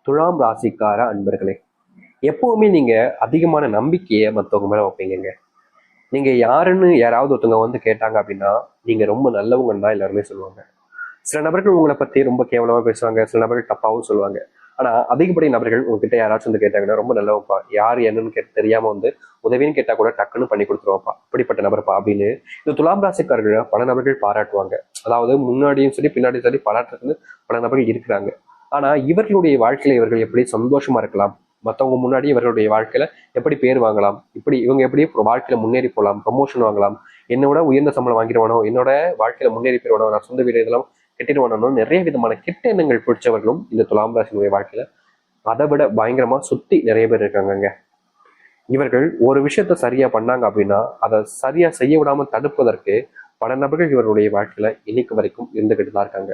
துலாம் ராசிக்கார அன்பர்களே, எப்பவுமே நீங்க அதிகமான நம்பிக்கையை மற்றவங்க மேல வைப்பீங்க. நீங்க யாருன்னு யாராவது ஒருத்தவங்க வந்து கேட்டாங்க அப்படின்னா, நீங்க ரொம்ப நல்லவங்கன்னு தான் எல்லாருமே சொல்லுவாங்க. சில நபர்கள் உங்களை பத்தி ரொம்ப கேவலமா பேசுவாங்க, சில நபர்கள் தப்பாவும் சொல்லுவாங்க. ஆனா அதிகப்படி நபர்கள் உங்ககிட்ட யாராச்சும் வந்து கேட்டாங்கன்னா, ரொம்ப நல்லவப்பா, யார் என்னன்னு கேட்டு தெரியாம வந்து உதவின்னு கேட்டா கூட டக்குன்னு பண்ணி கொடுத்துருவாப்பா, அப்படிப்பட்ட நபர்ப்பா அப்படின்னு இந்த துலாம் ராசிக்காரர்களை பல நபர்கள் பாராட்டுவாங்க. அதாவது முன்னாடியும் சரி பின்னாடியும் சரி பாராட்டுறதுக்கு பல நபர்கள் இருக்கிறாங்க. ஆனா இவர்களுடைய வாழ்க்கையில இவர்கள் எப்படி சந்தோஷமா இருக்கலாம், மற்றவங்க முன்னாடி இவர்களுடைய வாழ்க்கையில எப்படி பேர் வாங்கலாம், இப்படி இவங்க எப்படி வாழ்க்கையில முன்னேறி போகலாம், ப்ரமோஷன் வாங்கலாம், என்னோட உயர்ந்த சம்பளம் வாங்கிடுவானோ, என்னோட வாழ்க்கையில முன்னேறி போயிடுவானோ, நான் சொந்த வீடு இதெல்லாம் கெட்டிடுவானோ, நிறைய விதமான கெட்ட எண்ணங்கள் பிடிச்சவர்களும் இந்த துலாம் ராசினுடைய வாழ்க்கையில அதை விட பயங்கரமா சுத்தி நிறைய பேர் இருக்காங்கங்க. இவர்கள் ஒரு விஷயத்த சரியா பண்ணாங்க அப்படின்னா அதை சரியா செய்ய விடாம தடுப்பதற்கு பல நபர்கள் இவருடைய வாழ்க்கையில இன்னைக்கு வரைக்கும் இருந்துகிட்டு தான் இருக்காங்க.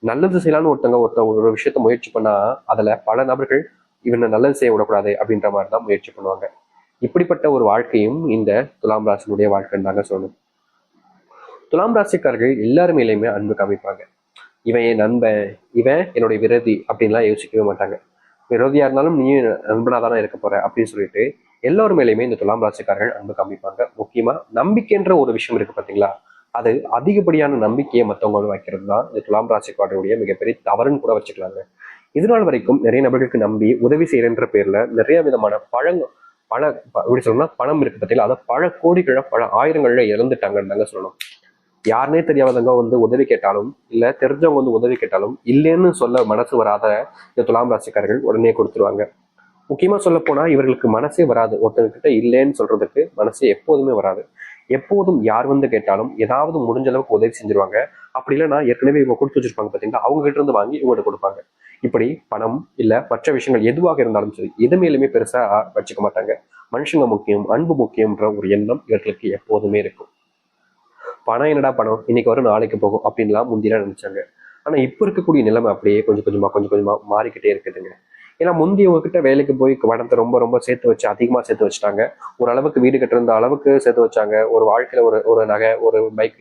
நல்லது செய்யலான்னு ஒருத்தவங்க ஒரு விஷயத்த முயற்சி பண்ணா அதுல பல நபர்கள் இவனை நல்லது செய்ய விடக்கூடாது அப்படின்ற மாதிரி தான் முயற்சி பண்ணுவாங்க. இப்படிப்பட்ட ஒரு வாழ்க்கையும் இந்த துலாம் ராசினுடைய வாழ்க்கைன்னு தாங்க சொல்லணும். துலாம் ராசிக்காரர்கள் எல்லாருமேலையுமே அன்பு காமிப்பாங்க. இவன் என் நண்பன், இவன் என்னுடைய விரோதி அப்படின்லாம் யோசிக்கவே மாட்டாங்க. விரோதியா இருந்தாலும் நீயும் நண்பனா தானே இருக்க போற அப்படின்னு சொல்லிட்டு எல்லோரும் மேலேயுமே இந்த துலாம் ராசிக்காரர்கள் அன்பு காமிப்பாங்க. முக்கியமா நம்பிக்கைன்ற ஒரு விஷயம் இருக்கு பாத்தீங்களா, அது அதிகப்படியான நம்பிக்கையை மற்றவங்க வைக்கிறது தான் இந்த துலாம் ராசிக்காரருடைய மிகப்பெரிய தவறுன்னு கூட வச்சுக்கலாங்க. இதனால் வரைக்கும் நிறைய நபர்களுக்கு நம்பி உதவி செய்யறன்ற பேர்ல நிறைய விதமான பல எப்படி சொல்லணும்னா பணம் இருக்கு பார்த்தீங்களா, அதை பல கோடிகளை பல ஆயிரங்கள்ல இழந்துட்டாங்கன்னு தாங்க சொல்லணும். யாருனே தெரியாதவங்க வந்து உதவி கேட்டாலும் இல்ல தெரிஞ்சவங்க வந்து உதவி கேட்டாலும் இல்லைன்னு சொல்ல மனசு வராத இந்த துலாம் ராசிக்காரர்கள் உடனே கொடுத்துருவாங்க. முக்கியமா சொல்ல போனா இவர்களுக்கு மனசே வராது, ஒருத்தங்க கிட்ட இல்லைன்னு சொல்றதுக்கு மனசே எப்போதுமே வராது. எப்போதும் யார் வந்து கேட்டாலும் ஏதாவது முடிஞ்ச அளவுக்கு உதவி செஞ்சிருவாங்க. அப்படி இல்லைன்னா ஏற்கனவே இவங்க கொடுத்து வச்சிருப்பாங்க பார்த்தீங்கன்னா, அவங்க கிட்ட இருந்து வாங்கி இவங்க கொடுப்பாங்க. இப்படி பணம் இல்ல மற்ற விஷயங்கள் எதுவாக இருந்தாலும் சரி எது மேலுமே பெருசா வச்சுக்க மாட்டாங்க. மனுஷங்க முக்கியம், அன்பு முக்கியம்ன்ற ஒரு எண்ணம் இவர்களுக்கு எப்போதுமே இருக்கும். பணம் என்னடா பணம், இன்னைக்கு வரும் நாளைக்கு போகும் அப்படின்லாம் முந்திலாம் நினைச்சாங்க. ஆனா இப்ப இருக்கக்கூடிய நிலைமை அப்படியே கொஞ்சம் கொஞ்சமா மாறிக்கிட்டே இருக்குதுங்க. ஏன்னா முந்தி உங்ககிட்ட வேலைக்கு போய் பணத்தை ரொம்ப ரொம்ப சேர்த்து வச்சு அதிகமா சேர்த்து வச்சுட்டாங்க. ஒரு அளவுக்கு வீடு கட்டிருந்த அளவுக்கு சேர்த்து வச்சாங்க. ஒரு வாழ்க்கையில ஒரு ஒரு நகை ஒரு பைக்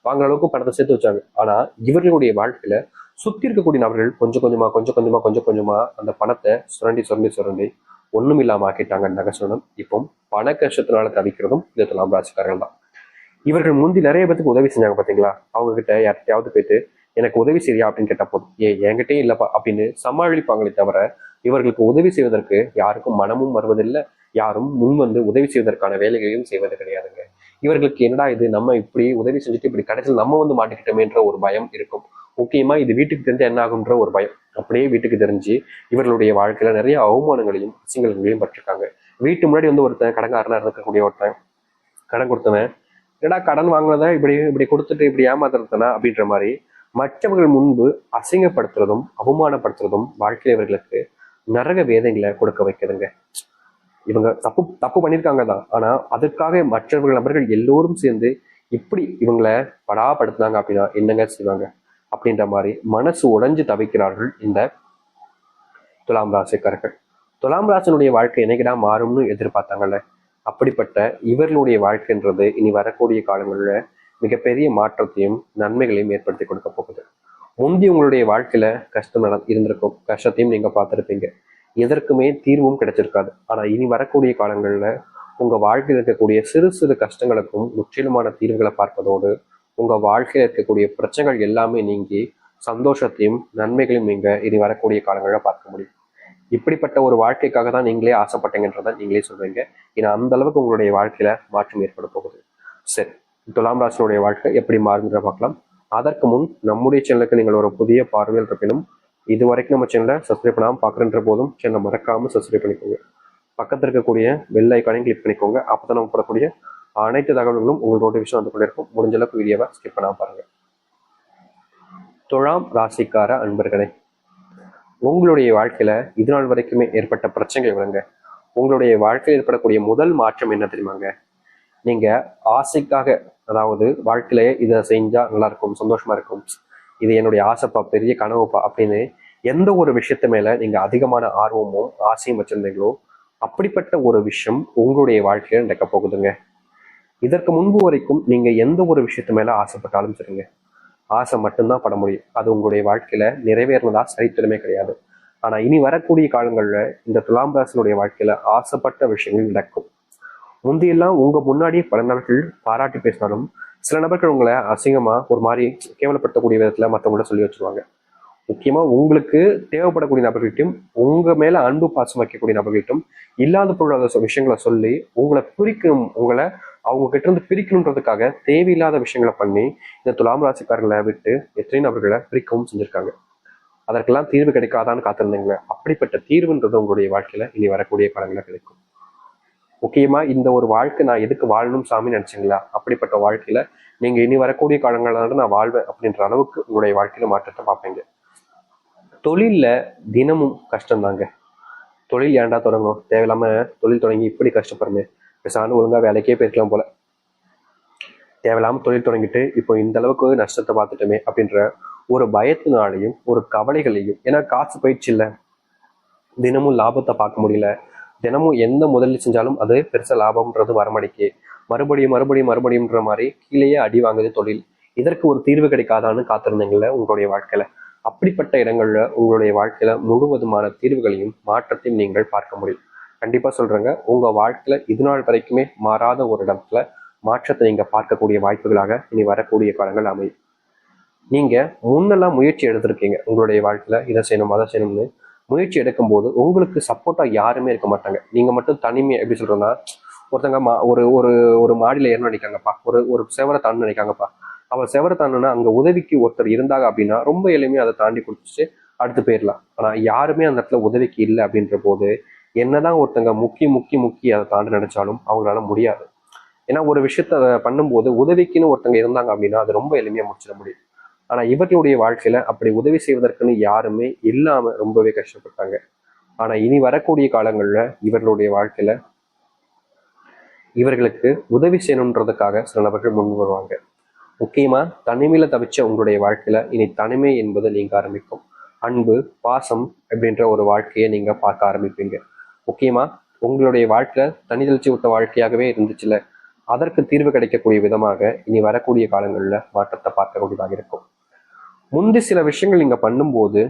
வாங்குற அளவுக்கு பணத்தை சேர்த்து வச்சாங்க. ஆனா இவர்களுடைய வாழ்க்கையில சுத்தி இருக்கக்கூடிய நபர்கள் கொஞ்சம் கொஞ்சமா அந்த பணத்தை சுரண்டி ஒண்ணும் இல்லாம ஆக்கிட்டாங்கன்னு நகை சொல்லணும். இப்போ பண கஷ்டத்தினால தவிக்கிறதும் இந்த துலாம் ராசிக்காரர்கள் தான். இவர்கள் முந்தி நிறைய பேருக்கு உதவி செஞ்சாங்க பாத்தீங்களா, அவங்க கிட்ட யார்கிட்டயாவது போயிட்டு எனக்கு உதவி செய்யா அப்படின்னு கேட்டா போதும், என்கிட்டயே இல்லப்பா அப்படின்னு சமாளிப்பாங்களே தவிர இவர்களுக்கு உதவி செய்வதற்கு யாருக்கும் மனமும் வருவதில்லை. யாரும் முன் வந்து உதவி செய்வதற்கான வேலைகளையும் செய்வது கிடையாதுங்க. இவர்களுக்கு என்னடா இது, நம்ம இப்படி உதவி செஞ்சுட்டு இப்படி கடைசியில் நம்ம வந்து மாட்டிக்கிட்டோமேன்ற ஒரு பயம் இருக்கும். முக்கியமா இது வீட்டுக்கு தெரிஞ்ச என்ன ஆகுன்ற ஒரு பயம். அப்படியே வீட்டுக்கு தெரிஞ்சு இவர்களுடைய வாழ்க்கையில நிறைய அவமானங்களையும் அசிங்கங்களையும் பட்டிருக்காங்க. வீட்டு முன்னாடி வந்து ஒருத்தன் கடங்காரனா இருக்கக்கூடிய ஒருத்தன் கடன் கொடுத்தவன், என்னடா கடன் வாங்கினத இப்படி இப்படி கொடுத்துட்டு இப்படி ஏமாத்துறதுனா அப்படின்ற மாதிரி மற்றவர்கள் முன்பு அசிங்கப்படுத்துறதும் அவமானப்படுத்துறதும் வாழ்க்கையில இவர்களுக்கு நரக வேதங்களை கொடுக்க வைக்குதுங்க. இவங்க தப்பு தப்பு பண்ணியிருக்காங்க தான், ஆனா அதுக்காக மற்றவர்கள் நபர்கள் எல்லோரும் சேர்ந்து இப்படி இவங்களை படாப்படுத்தினாங்க அப்படின்னா என்னங்க செய்வாங்க அப்படின்ற மாதிரி மனசு உடைஞ்சு தவிக்கிறார்கள் இந்த துலாம் ராசிக்காரர்கள். துலாம் ராசினுடைய வாழ்க்கை என்னைக்கிடா மாறும்னு எதிர்பார்த்தாங்கல்ல, அப்படிப்பட்ட இவர்களுடைய வாழ்க்கைன்றது இனி வரக்கூடிய காலங்களில் மிகப்பெரிய மாற்றத்தையும் நன்மைகளையும் ஏற்படுத்தி கொடுக்க போகுது. முந்தி உங்களுடைய வாழ்க்கையில கஷ்டம் இருந்திருக்கும், கஷ்டத்தையும் நீங்க பார்த்துருப்பீங்க, எதற்குமே தீர்வும் கிடைச்சிருக்காது. ஆனா இனி வரக்கூடிய காலங்கள்ல உங்க வாழ்க்கையில் இருக்கக்கூடிய சிறு சிறு கஷ்டங்களுக்கும் முற்றிலுமான தீர்வுகளை பார்ப்பதோடு உங்க வாழ்க்கையில இருக்கக்கூடிய பிரச்சனைகள் எல்லாமே நீங்கி சந்தோஷத்தையும் நன்மைகளையும் நீங்க இனி வரக்கூடிய காலங்களில் பார்க்க முடியும். இப்படிப்பட்ட ஒரு வாழ்க்கைக்காக தான் நீங்களே ஆசைப்பட்டீங்கன்றத நீங்களே சொல்றீங்க. ஏன்னா அந்த அளவுக்கு உங்களுடைய வாழ்க்கையில மாற்றம் ஏற்பட போகுது. சரி, துலாம் ராசினுடைய வாழ்க்கை எப்படி மாறுங்கிற பார்க்கலாம். அதற்கு முன் நம்முடைய சேனலுக்கு நீங்கள் ஒரு புதிய பார்வையில் இருப்பினும் இது வரைக்கும் நம்ம சேனலை சப்ஸ்கிரைப் பண்ணாமல் பார்க்குறன்ற போதும் சேனலை மறக்காம சப்ஸ்கிரைப் பண்ணிக்கோங்க. பக்கத்தில் இருக்கக்கூடிய பெல் ஐக்கானையும் கிளிக் பண்ணிக்கோங்க. அப்பதான் நம்ம போடக்கூடிய அனைத்து தகவல்களும் உங்களுக்கு நோட்டிஃபிகேஷன் வந்து கொண்டே இருக்கும். முடிஞ்ச அளவுக்கு வீடியோவை ஸ்கிப் பண்ணாம பாருங்க. துலாம் ராசிக்கார அன்பர்களே, உங்களுடைய வாழ்க்கையில இது நாள் வரைக்குமே ஏற்பட்ட பிரச்சனைகள் விடுங்க. உங்களுடைய வாழ்க்கையில் ஏற்படக்கூடிய முதல் மாற்றம் என்ன தெரியுமாங்க? நீங்க ஆசைக்காக, அதாவது வாழ்க்கையில இதை செஞ்சா நல்லா இருக்கும், சந்தோஷமா இருக்கும், இது என்னுடைய ஆசைப்பா, பெரிய கனவுப்பா அப்படின்னு எந்த ஒரு விஷயத்து மேல நீங்க அதிகமான ஆர்வமும் ஆசையும் வச்சிருந்தீங்களோ அப்படிப்பட்ட ஒரு விஷயம் உங்களுடைய வாழ்க்கையில நடக்க போகுதுங்க. இதற்கு முன்பு வரைக்கும் நீங்க எந்த ஒரு விஷயத்து மேல ஆசைப்பட்டாலும் சரிங்க, ஆசை மட்டும்தான் பட முடியும். அது உங்களுடைய வாழ்க்கையில நிறைவேறினதா சரித்திரமே கிடையாது. ஆனா இனி வரக்கூடிய காலங்கள்ல இந்த துலாம் ராசினுடைய வாழ்க்கையில ஆசைப்பட்ட விஷயங்கள் நடக்கும். முந்தியெல்லாம் உங்க முன்னாடியே பல நாட்கள் பாராட்டி பேசினாலும் சில நபர்கள் உங்களை அசிங்கமா ஒரு மாதிரி கேவலப்படுத்தக்கூடிய விதத்துல மற்றவங்கள சொல்லி வச்சிருவாங்க. முக்கியமா உங்களுக்கு தேவைப்படக்கூடிய நபர்கள்ட்டும் உங்க மேல அன்பு பாசம் வைக்கக்கூடிய நபர்கள்ட்டும் இல்லாத பொருளாத விஷயங்களை சொல்லி உங்களை பிரிக்கணும், உங்களை அவங்க கிட்ட இருந்து பிரிக்கணுன்றதுக்காக தேவையில்லாத விஷயங்களை பண்ணி இந்த துலாம் ராசிக்காரர்களை விட்டு எத்தனை நபர்களை பிரிக்கவும் செஞ்சிருக்காங்க. அதற்கெல்லாம் தீர்வு கிடைக்காதான்னு காத்திருந்தீங்களே, அப்படிப்பட்ட தீர்வுன்றது உங்களுடைய வாழ்க்கையில இனி வரக்கூடிய காலங்களில் கிடைக்கும். முக்கியமா இந்த ஒரு வாழ்க்கை நான் எதுக்கு வாழணும் சாமி நினைச்சீங்களா, அப்படிப்பட்ட வாழ்க்கையில நீங்க இனி வரக்கூடிய காலங்களாக நான் வாழ்வேன் அப்படின்ற அளவுக்கு உங்களுடைய வாழ்க்கையில மாற்றத்தை பார்ப்பீங்க. தொழில்ல தினமும் கஷ்டம் தாங்க. தொழில் ஏன்டா தொடங்கணும், தேவையில்லாம தொழில் தொடங்கி இப்படி கஷ்டப்படுறமே, பேசாம ஒழுங்கா வேலைக்கே போயிருக்கலாம் போல, தேவையில்லாம தொழில் தொடங்கிட்டு இப்போ இந்த அளவுக்கு நஷ்டத்தை பார்த்துட்டோமே அப்படின்ற ஒரு பயத்தினாலையும் ஒரு கவலைகளையும், ஏன்னா காசு போயிடுச்சு இல்லை, தினமும் லாபத்தை பார்க்க முடியல, தினமும் எந்த முதலீடு செஞ்சாலும் அது பெருசா லாபம்ன்றது வரமடிக்கு, மறுபடியும் மறுபடியும் மறுபடியும்ன்ற மாதிரி கீழேயே அடி வாங்குது தொழில். இதற்கு ஒரு தீர்வு கிடைக்காதான்னு காத்திருந்தீங்கள உங்களுடைய வாழ்க்கையில, அப்படிப்பட்ட இடங்கள்ல உங்களுடைய வாழ்க்கையில முழுவதுமான தீர்வுகளையும் மாற்றத்தையும் நீங்கள் பார்க்க முடியும். கண்டிப்பா சொல்றேங்க, உங்க வாழ்க்கையில இது நாள் வரைக்குமே மாறாத ஒரு இடத்துல மாற்றத்தை நீங்க பார்க்கக்கூடிய வாய்ப்புகளாக இனி வரக்கூடிய காலங்கள் அமையும். நீங்க முன்னெல்லாம் முயற்சி எடுத்திருக்கீங்க உங்களுடைய வாழ்க்கையில, இதை செய்யணும் அதை செய்யணும்னு முயற்சி எடுக்கும் போது உங்களுக்கு சப்போர்ட்டா யாருமே இருக்க மாட்டாங்க. நீங்க மட்டும் தனிமை எப்படி சொல்றோம்னா, ஒருத்தங்க ஒரு ஒரு ஒரு மாடியில ஏறணும் நினைக்காங்கப்பா, ஒரு ஒரு செவரை தாண்டு நினைக்காங்கப்பா, அவன் செவரை தாண்டுனா அங்க உதவிக்கு ஒருத்தர் இருந்தாங்க அப்படின்னா ரொம்ப எளிமையா அதை தாண்டி கொடுத்துட்டு அடுத்து போயிடலாம். ஆனா யாருமே அந்த இடத்துல உதவிக்கு இல்லை அப்படின்ற போது என்னதான் ஒருத்தங்க முக்கி முக்கி முக்கி அதை தாண்டி நினைச்சாலும் அவங்களால முடியாது. ஏன்னா ஒரு விஷயத்த பண்ணும்போது உதவிக்குன்னு ஒருத்தங்க இருந்தாங்க அப்படின்னா அது ரொம்ப எளிமையா முடிச்சிட முடியும். ஆனா இவர்களுடைய வாழ்க்கையில அப்படி உதவி செய்வதற்குன்னு யாருமே இல்லாம ரொம்பவே கஷ்டப்பட்டாங்க. ஆனா இனி வரக்கூடிய காலங்கள்ல இவர்களுடைய வாழ்க்கையில இவர்களுக்கு உதவி செய்யணுன்றதுக்காக சில நபர்கள் முன் வருவாங்க. முக்கியமா தனிமையில தவிச்ச உங்களுடைய வாழ்க்கையில இனி தனிமை என்பது நீங்க ஆரம்பிக்கும். அன்பு பாசம் அப்படின்ற ஒரு வாழ்க்கையை நீங்க பார்க்க ஆரம்பிப்பீங்க. முக்கியமா உங்களுடைய வாழ்க்கையில தனிதளிச்சு விட்ட வாழ்க்கையாகவே இருந்துச்சுல, அதற்கு தீர்வு கிடைக்கக்கூடிய விதமாக இனி வரக்கூடிய காலங்கள்ல மாற்றத்தை பார்க்கக்கூடியதாக இருக்கும். முந்தி சில விஷயங்கள் நீங்க பண்ணும்போது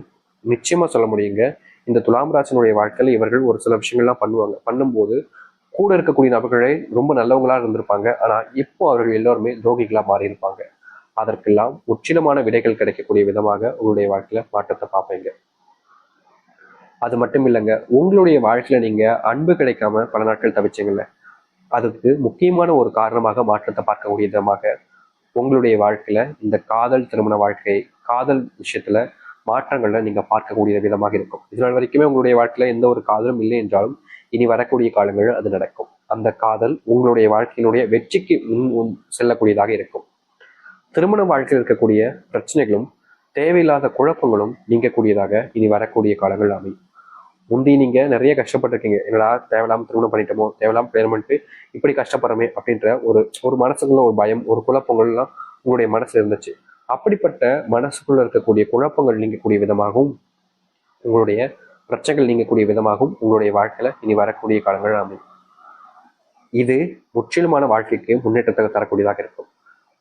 நிச்சயமா சொல்ல முடியுங்க, இந்த துலாம் ராசினுடைய வாழ்க்கையில இவர்கள் ஒரு சில விஷயங்கள்லாம் பண்ணும்போது கூட இருக்கக்கூடிய நபர்களே ரொம்ப நல்லவங்களா இருந்திருப்பாங்க. ஆனா இப்போ அவர்கள் எல்லோருமே துரோகிகளா மாறி இருப்பாங்க. அதற்கெல்லாம் முற்றிலுமான விடைகள் கிடைக்கக்கூடிய விதமாக உங்களுடைய வாழ்க்கையில மாற்றத்தை பார்ப்பீங்க. அது மட்டும் இல்லைங்க, உங்களுடைய வாழ்க்கையில நீங்க அன்பு கிடைக்காம பல நாட்கள் தவிச்சீங்கல்ல, அதுக்கு முக்கியமான ஒரு காரணமாக மாற்றத்தை பார்க்கக்கூடிய விதமாக உங்களுடைய வாழ்க்கையில இந்த காதல் திருமண வாழ்க்கை, காதல் விஷயத்துல மாற்றங்கள்ல நீங்க பார்க்கக்கூடிய விதமாக இருக்கும். இதனால் வரைக்குமே உங்களுடைய வாழ்க்கையில எந்த ஒரு காதலும் இல்லை என்றாலும் இனி வரக்கூடிய காலங்கள் அது நடக்கும். அந்த காதல் உங்களுடைய வாழ்க்கையினுடைய வெற்றிக்கு முன் செல்லக்கூடியதாக இருக்கும். திருமண வாழ்க்கையில் இருக்கக்கூடிய பிரச்சனைகளும் தேவையில்லாத குழப்பங்களும் நீங்கக்கூடியதாக இனி வரக்கூடிய காலங்கள் அமையும். முந்தி நீங்க நிறைய கஷ்டப்பட்டிருக்கீங்க, என்னடா தேவையில்லாம திருமணம் பண்ணிட்டோமோ, தேவையில்லாம கல்யாணம் பண்ணிட்டு இப்படி கஷ்டப்படுறமே அப்படின்ற ஒரு ஒரு மனசுக்குள்ள ஒரு பயம், ஒரு குழப்பங்கள்லாம் உங்களுடைய மனசுல இருந்துச்சு. அப்படிப்பட்ட மனசுக்குள்ள இருக்கக்கூடிய குழப்பங்கள் நீங்கக்கூடிய விதமாகவும் உங்களுடைய பிரச்சனைகள் நீங்கக்கூடிய விதமாகவும் உங்களுடைய வாழ்க்கையில இனி வரக்கூடிய காலங்கள் அமையும். இது முற்றிலுமான வாழ்க்கைக்கு முன்னேற்றத்தை தரக்கூடியதாக இருக்கும்.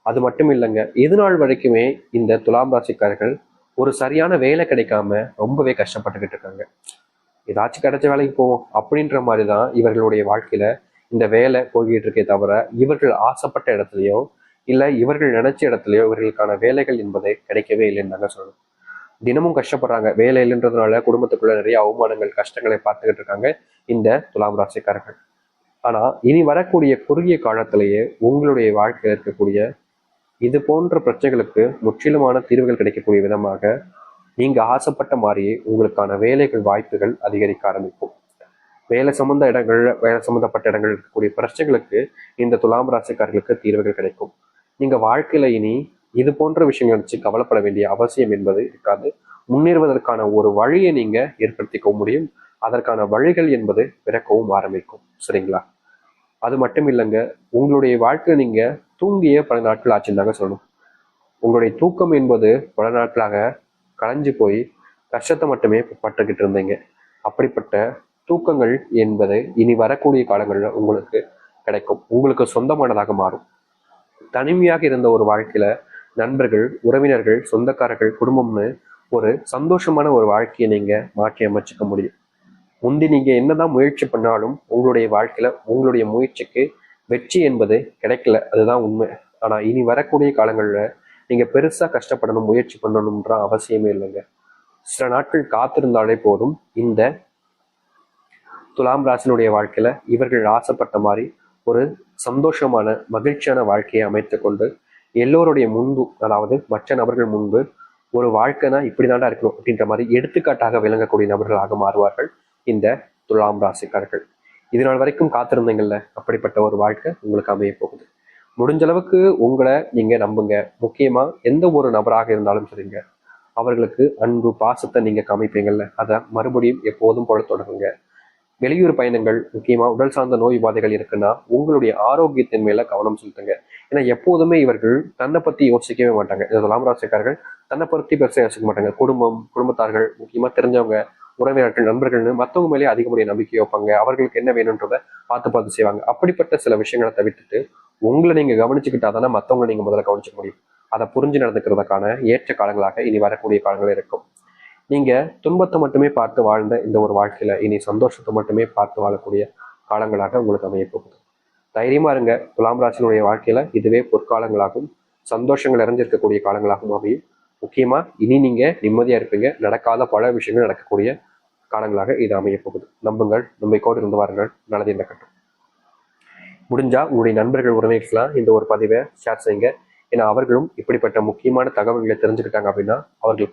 அது மட்டும் இல்லைங்க, இது நாள் வரைக்குமே இந்த துலாம் ராசிக்காரர்கள் ஒரு சரியான வேலை கிடைக்காம ரொம்பவே கஷ்டப்பட்டுக்கிட்டு இருக்காங்க. ஏதாச்சும் கிடைச்ச வேலைக்கு போவோம் அப்படின்ற மாதிரிதான் இவர்களுடைய வாழ்க்கையில இந்த வேலை போய்கிட்டு இருக்கே தவிர இவர்கள் ஆசைப்பட்ட இடத்துலயோ இல்ல இவர்கள் நினைச்ச இடத்துலயோ இவர்களுக்கான வேலைகள் என்பதை கிடைக்கவே இல்லைன்னு தாங்க சொல்லணும். தினமும் கஷ்டப்படுறாங்க, வேலை இல்லைன்றதுனால குடும்பத்துக்குள்ள நிறைய அவமானங்கள் கஷ்டங்களை பார்த்துக்கிட்டு இருக்காங்க இந்த துலாம் ராசிக்காரர்கள். ஆனா இனி வரக்கூடிய குறுகிய காலத்திலேயே உங்களுடைய வாழ்க்கையில் இருக்கக்கூடிய இது போன்ற பிரச்சனைகளுக்கு முற்றிலுமான தீர்வுகள் கிடைக்கக்கூடிய விதமாக நீங்க ஆசைப்பட்ட மாதிரியே உங்களுக்கான வேலைகள் வாய்ப்புகள் அதிகரிக்க ஆரம்பிக்கும். வேலை சம்பந்தப்பட்ட இடங்கள் இருக்கக்கூடிய பிரச்சனைகளுக்கு இந்த துலாம் ராசிக்காரர்களுக்கு தீர்வுகள் கிடைக்கும். நீங்க வாழ்க்கையில இனி இது போன்ற விஷயங்கள் வச்சு கவலைப்பட வேண்டிய அவசியம் என்பது இருக்காது. முன்னேறுவதற்கான ஒரு வழியை நீங்க ஏற்படுத்திக்கவும் முடியும். அதற்கான வழிகள் என்பது பிறக்கவும் ஆரம்பிக்கும். சரிங்களா? அது மட்டும் இல்லைங்க, உங்களுடைய வாழ்க்கையில நீங்க தூங்கிய பல நாட்கள் ஆச்சுன்னு தாங்க சொல்லணும். உங்களுடைய தூக்கம் என்பது பல நாட்களாக களைஞ்சு போய் கஷ்டத்தை மட்டுமே பட்டுக்கிட்டு இருந்தீங்க. அப்படிப்பட்ட தூக்கங்கள் என்பது இனி வரக்கூடிய காலங்களில் உங்களுக்கு கிடைக்கும், உங்களுக்கு சொந்தமானதாக மாறும். தனிமையாக இருந்த ஒரு வாழ்க்கையில நண்பர்கள், உறவினர்கள், சொந்தக்காரர்கள், குடும்பம்னு ஒரு சந்தோஷமான ஒரு வாழ்க்கையை நீங்க மாற்றி அமைச்சுக்க முடியும். முந்தி நீங்க என்னதான் முயற்சி பண்ணாலும் உங்களுடைய வாழ்க்கையில உங்களுடைய முயற்சிக்கு வெற்றி என்பது கிடைக்கல, அதுதான் உண்மை. ஆனா இனி வரக்கூடிய காலங்கள்ல நீங்க பெருசா கஷ்டப்படணும், முயற்சி பண்ணணும்ன்ற அவசியமே இல்லைங்க. சில நாட்கள் காத்திருந்தாலே போதும். இந்த துலாம் ராசினுடைய வாழ்க்கையில இவர்கள் ஆசைப்பட்ட மாதிரி ஒரு சந்தோஷமான மகிழ்ச்சியான வாழ்க்கையை அமைத்துக் கொண்டு எல்லோருடைய முன்பு, அதாவது மற்ற நபர்கள் முன்பு, ஒரு வாழ்க்கைனா இப்படிதாண்டா இருக்கணும் அப்படின்ற மாதிரி எடுத்துக்காட்டாக விளங்கக்கூடிய நபர்களாக மாறுவார்கள் இந்த துலாம் ராசிக்காரர்கள். இது நாள் வரைக்கும் காத்திருந்தீங்கல்ல, அப்படிப்பட்ட ஒரு வாழ்க்கை உங்களுக்கு அமைய போகுது. முடிஞ்ச அளவுக்கு உங்களை நீங்க நம்புங்க. முக்கியமா எந்த ஒரு நபராக இருந்தாலும் சரிங்க, அவர்களுக்கு அன்பு பாசத்தை நீங்க காமிப்பீங்கல்ல, அதை மறுபடியும் எப்போதும் போல தொடருங்க. வெளியூர் பயணங்கள், முக்கியமா உடல் சார்ந்த நோய் உபாதைகள் இருக்குன்னா உங்களுடைய ஆரோக்கியத்தின் மேல கவனம் செலுத்துங்க. ஏன்னா எப்போதுமே இவர்கள் தன்னை பத்தி யோசிக்கவே மாட்டாங்க. இந்த துலாம் ராசிக்காரர்கள் தன்னை பத்தி பெருசா யோசிக்க மாட்டாங்க. குடும்பம், குடும்பத்தார்கள், முக்கியமா தெரிஞ்சவங்க, உறவினர்கள், நண்பர்கள்னு மற்றவங்க மேலே அதிகப்படிய நம்பிக்கை வைப்பாங்க. அவர்களுக்கு என்ன வேணும்ன்றத பார்த்து பார்த்து செய்வாங்க. அப்படிப்பட்ட சில விஷயங்களை தவிர்த்துட்டு உங்களை நீங்க கவனிச்சுக்கிட்டா தானே மற்றவங்களை நீங்க முதல்ல கவனிச்சுக்க முடியும். அதை புரிஞ்சு நடந்துக்கிறதுக்கான ஏற்ற காலங்களாக இனி வரக்கூடிய காலங்கள் இருக்கும். நீங்க துன்பத்தை மட்டுமே பார்த்து வாழ்ந்த இந்த ஒரு வாழ்க்கையில இனி சந்தோஷத்தை மட்டுமே பார்த்து வாழக்கூடிய காலங்களாக உங்களுக்கு அமைய போகுது. தைரியமா இருங்க. துலாம் ராசினுடைய வாழ்க்கையில இதுவே பொற்காலங்களாகவும் சந்தோஷங்கள் நிறைஞ்சிருக்கக்கூடிய காலங்களாகவும் அமையும். முக்கியமா இனி நீங்க நிம்மதியா இருப்பீங்க. நடக்காத பல விஷயங்கள் நடக்கக்கூடிய காலங்களாக இது அமைய போகுது. நம்புங்கள், நம்பிக்கையோடு இருந்து வாருங்கள். நல்லது நடக்கட்டும். முடிஞ்சா உங்களுடைய நண்பர்கள், உறவினர்கள்லாம் இந்த ஒரு பதிவை ஷேர் செய்யுங்க. ஏன்னா அவர்களும் இப்படிப்பட்ட முக்கியமான தகவல்களை தெரிஞ்சுக்கிட்டாங்க அப்படின்னா அவர்களுக்கு